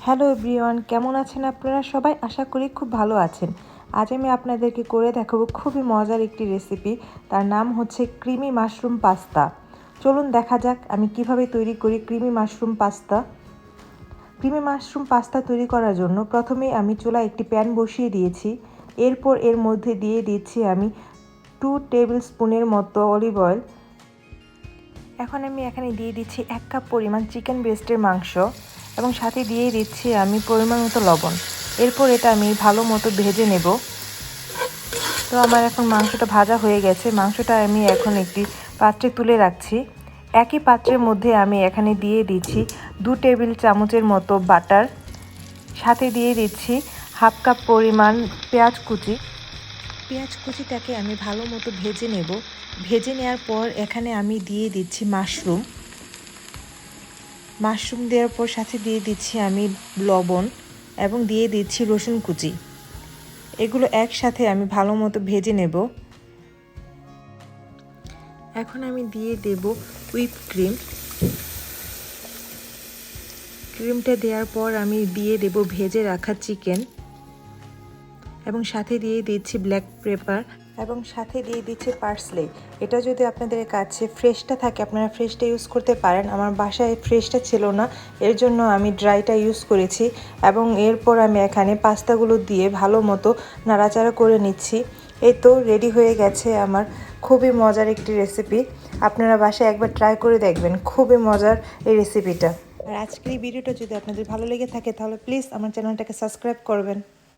Hello everyone, কেমন আছেন আপনারা সবাই? আশা করি খুব ভালো আছেন। আজ আমি আপনাদেরকে করে দেখাবো খুবই মজার একটি রেসিপি। তার নাম হচ্ছে ক্রিমি মাশরুম পাস্তা। চলুন দেখা যাক আমি কিভাবে তৈরি করি creamy mushroom pasta. Creamy mushroom pasta তৈরি করার জন্য প্রথমেই আমি চুলায় একটি প্যান বসিয়ে দিয়েছি। এরপর এর মধ্যে দিয়ে দিচ্ছি আমি 2 টেবিল স্পুনের মতো অলিভ অয়েল। এখন আমি এখানে দিয়ে দিচ্ছি 1 কাপ পরিমাণ চিকেন ব্রেস্টের মাংস এবং সাথে দিয়ে দিচ্ছি আমি পরিমাণ মতো লবণ। এরপর এটা আমি ভালো মতো ভেজে নেব। তো আমার এখন মাংসটা ভাজা হয়ে গেছে। মাংসটা আমি এখন একটি পাত্রে তুলে রাখছি। একই পাত্রের মধ্যে আমি এখানে দিয়ে দিচ্ছি 2 টেবিল চামচের মতো বাটার। সাথে দিয়ে দিচ্ছি 1/2 কাপ পরিমাণ পেঁয়াজ কুচি। পেঁয়াজ কুচিটাকে আমি ভালো মতো ভেজে নেব। ভেজে নেওয়ার পর এখানে আমি দিয়ে দিচ্ছি মাশরুম দেওয়ার পর সাথে দিয়ে দিচ্ছি আমি লবণ এবং দিয়ে দিচ্ছি রসুন কুচি। এগুলো একসাথে আমি ভালো মতো ভেজে নেব। এখন আমি দিয়ে দেব হুইপ ক্রিমটা দেওয়ার পর আমি দিয়ে দেব ভেজে রাখা চিকেন এবং সাথে দিয়ে দিচ্ছি ব্ল্যাক পেপার এবং সাথে দিয়ে দিচ্ছি পার্সলে। এটা যদি আপনাদের কাছে ফ্রেশটা থাকে আপনারা ফ্রেশটা ইউজ করতে পারেন। আমার বাসায় ফ্রেশটা ছিল না, এর জন্য আমি ড্রাইটা ইউজ করেছি। এবং এরপর আমি এখানে পাস্তাগুলো দিয়ে ভালো মতো নাড়াচাড়া করে নিচ্ছি। এই তো রেডি হয়ে গেছে আমার খুবই মজার একটি রেসিপি। আপনারা বাসায় একবার ট্রাই করে দেখবেন, খুবই মজার এই রেসিপিটা। আর আজকের এই ভিডিওটা যদি আপনাদের ভালো লেগে থাকে তাহলে প্লিজ আমার চ্যানেলটাকে সাবস্ক্রাইব করবেন।